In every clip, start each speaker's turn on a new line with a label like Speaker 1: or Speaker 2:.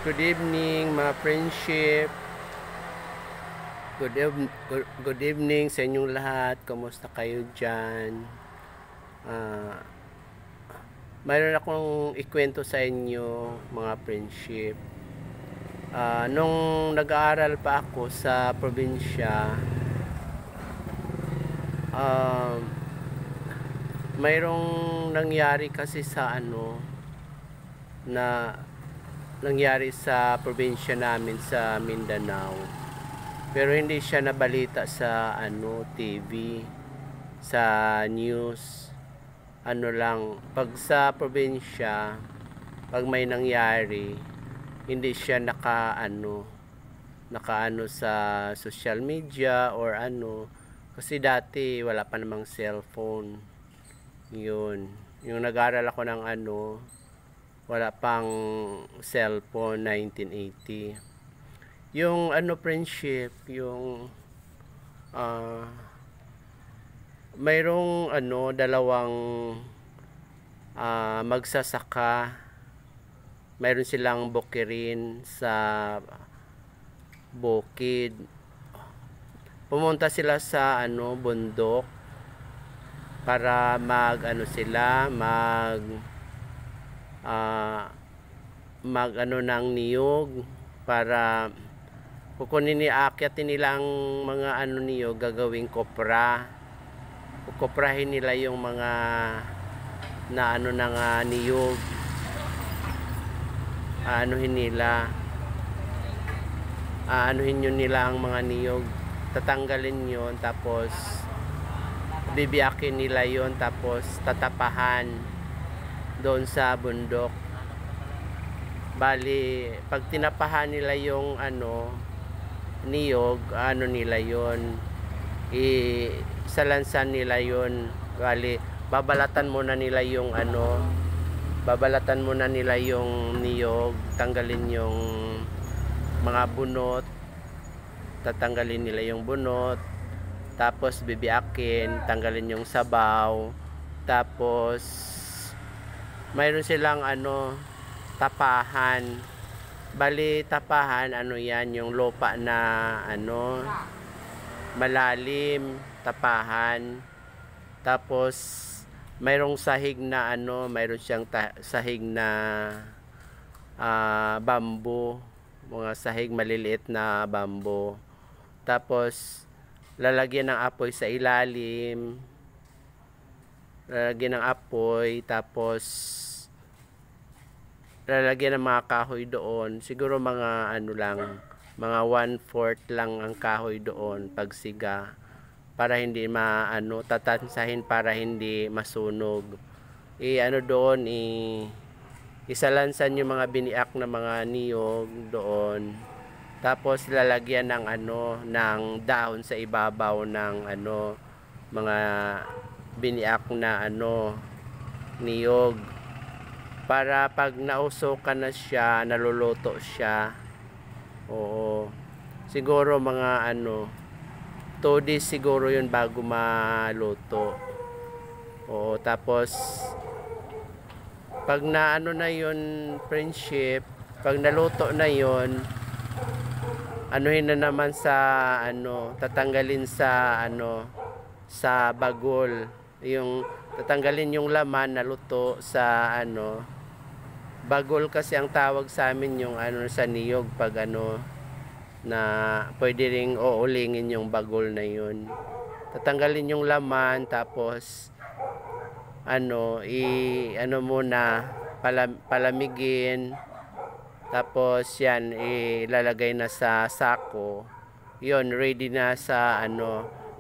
Speaker 1: Good evening mga friendship. Good evening sa inyong lahat. Kumusta kayo dyan? Ah, mayroon akong ikwento sa inyo mga friendship. Nung nag-aaral pa ako sa probinsya, mayroong nangyari kasi sa nangyari sa probinsya namin sa Mindanao. Pero hindi siya nabalita sa TV, sa news. Lang, pag sa probinsya, pag may nangyari, hindi siya nakaano sa social media or kasi dati wala pa namang cellphone. Yun. Yung nag-aral ako ng wala pang cellphone, 1980. Yung friendship, yung mayroong dalawang magsasaka. Mayroon silang bukirin sa bukid. Pumunta sila sa bundok para mag ng niyog, para kukunin aakyatin nila ang mga niyog, gagawing kopra. Kukoprahin nila yung mga niyog. Anuhin yun nila ang mga niyog, tatanggalin yun, tapos bibiyakin nila yun, tapos tatapahan doon sa bundok. Bali, pag tinapahan nila yung niyog, nila yun, isalansan nila yun. Bali, babalatan muna nila yung niyog, tanggalin yung mga bunot, tatanggalin nila yung bunot, tapos bibiyakin, tanggalin yung sabaw, tapos mayroon silang tapahan. Bali, tapahan yan, yung lupa na malalim, tapahan. Tapos mayroong sahig na mayroon siyang sahig na bambu, mga sahig maliliit na bambu. Tapos lalagyan ng apoy sa ilalim, tapos lalagyan ng mga kahoy doon. Siguro mga mga 1/4 lang ang kahoy doon pagsiga, para hindi tatansahin, para hindi masunog. Doon isalansan yung mga biniak na mga niyog doon. Tapos lalagyan ng ng dahon sa ibabaw ng mga biniak na niyog, para pag nausokan na siya, naluluto siya. Oo. Siguro mga 2 days siguro yun bago maluto. Oo. Tapos pag na na yun, friendship, pag naluto na yun, anuhin na naman sa tatanggalin sa sa bagol. Yung tatanggalin yung laman na luto sa bagol, kasi ang tawag sa amin yung sa niyog, pag na pwede ring uulingin yung bagol na yun. Tatanggalin yung laman, tapos muna palamigin, tapos yan ilalagay na sa sako. Yun, ready na sa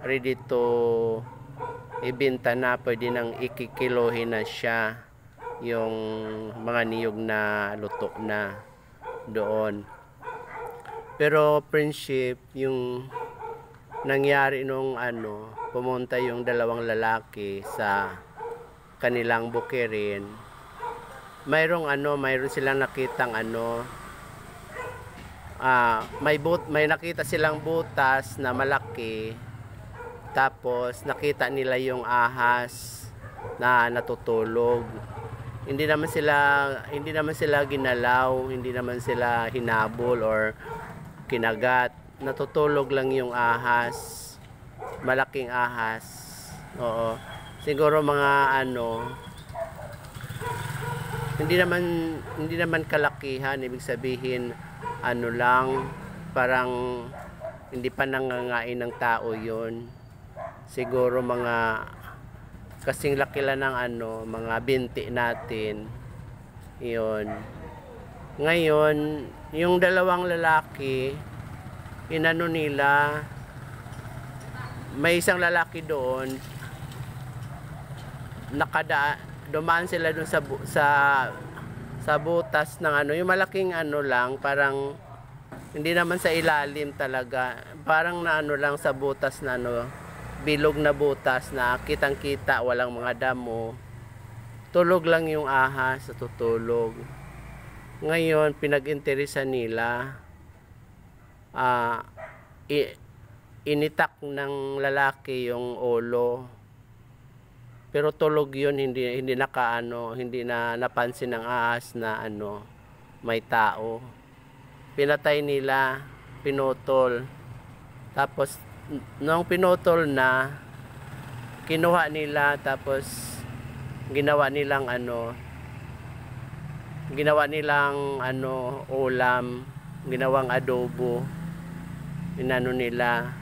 Speaker 1: ready to ibenta na, pwede nang ikikilohin na siya, yung mga niyog na luto na doon. Pero friendship, yung nangyari nung pumunta yung dalawang lalaki sa kanilang bukirin, mayroon silang nakitang may nakita silang butas na malaki. Tapos nakita nila yung ahas na natutulog. hindi naman sila ginalaw, hindi naman sila hinabol or kinagat. Natutulog lang yung ahas, malaking ahas. Oo. Siguro mga ano, hindi naman kalakihan, ibig sabihin ano lang, parang hindi pa nangangain ng tao yon. Siguro mga kasing laki lang ng ano, mga binti natin. Yun. Ngayon, yung dalawang lalaki, inano nila, may isang lalaki doon, dumaan sila doon sa butas ng ano, yung malaking ano lang, parang hindi naman sa ilalim talaga, parang na ano lang sa butas na ano, bilog na butas na kitang-kita, walang mga damo. Tulog lang yung ahas, tutulog. Ngayon, pinag-interesan nila, initak ng lalaki yung ulo. Pero tulog yun, hindi na napansin ng ahas na ano, may tao. Pinatay nila, pinutol. Tapos nung pinutol na, kinuha nila, tapos ginawa nilang ulam, ginawang adobo, inano nila.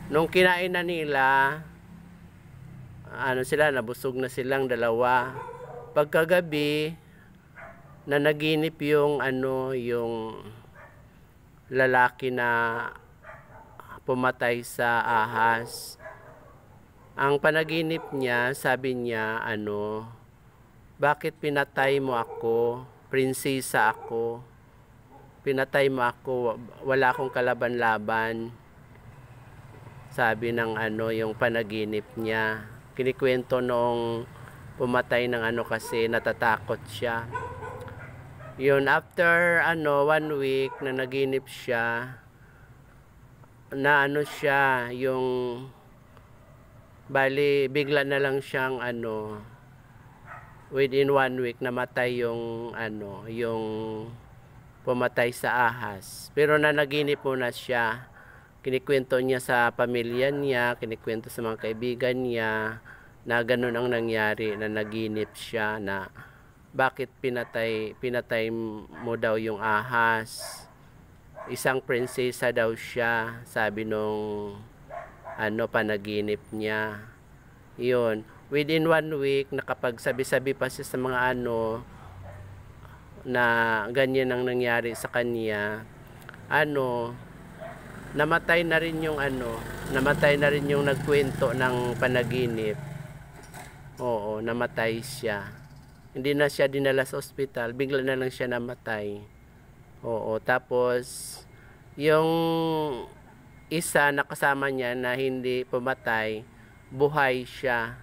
Speaker 1: Nung kinain na nila, nabusog na silang dalawa. Pagkagabi, nanaginip yung lalaki na pumatay sa ahas. Ang panaginip niya, sabi niya, bakit pinatay mo ako? Prinsesa ako. Pinatay mo ako, wala akong kalaban-laban. Sabi ng yung panaginip niya. Kinikwento nung pumatay ng kasi natatakot siya. Yun, after 1 week na naginip siya, na siya, yung bali bigla na lang siyang within 1 week namatay yung yung pumatay sa ahas. Pero nanaginip muna siya. Kinikwento niya sa pamilya niya, kinikwento sa mga kaibigan niya na ganun ang nangyari, na naginip siya na bakit pinatay mo daw yung ahas. Isang prinsesa daw siya, sabi nung panaginip niya. Yun, within 1 week nakapagsabi-sabi pa siya sa mga na ganyan ang nangyari sa kanya. Namatay na rin yung nagkwento ng panaginip. Oo, namatay siya. Hindi na siya dinala sa ospital, bigla na lang siya namatay. Oo, tapos yung isa na kasama niya na hindi pumatay, buhay siya.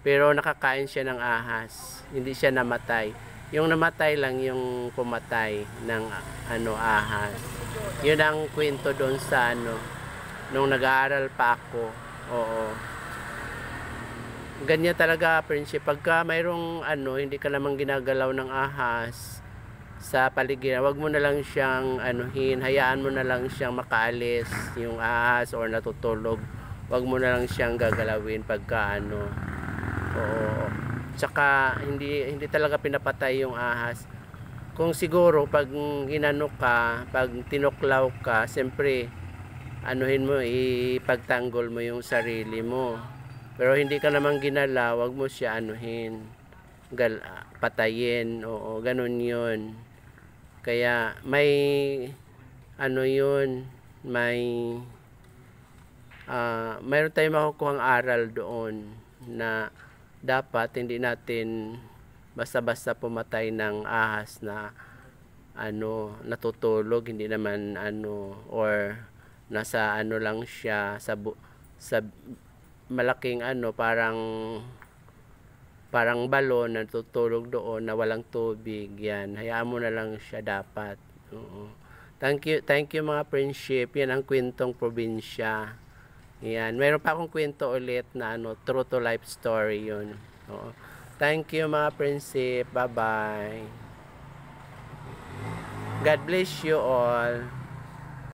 Speaker 1: Pero nakakain siya ng ahas. Hindi siya namatay. Yung namatay lang yung pumatay ng ahas. Yun ang kwento doon sa nung nag-aaral pa ako. Oo. Ganyan talaga, friendship. Pagka mayroong hindi ka namang ginagalaw ng ahas sa paligid, wag mo na lang siyang hayaan mo na lang siyang makaalis yung ahas or natutulog. Wag mo na lang siyang gagalawin pagka Oo. Tsaka hindi talaga pinapatay yung ahas. Kung siguro pag pag tinuklaw ka, siyempre ipagtanggol mo yung sarili mo. Pero hindi ka naman ginala, wag mo siya patayin. Oo, ganun yun. Kaya may mayroon tayong makukuhang aral doon na dapat hindi natin basta-basta pumatay ng ahas na natutulog, hindi naman or nasa lang siya sa malaking parang balon na natutulog doon na walang tubig. Yan, hayaan mo na lang siya dapat. Oo. Thank you mga friendship. Yan ang kwentong probinsya. Yan, mayroon pa akong kwento ulit na true to life story yun. Oo. Thank you mga prinsip. Bye-bye. God bless you all.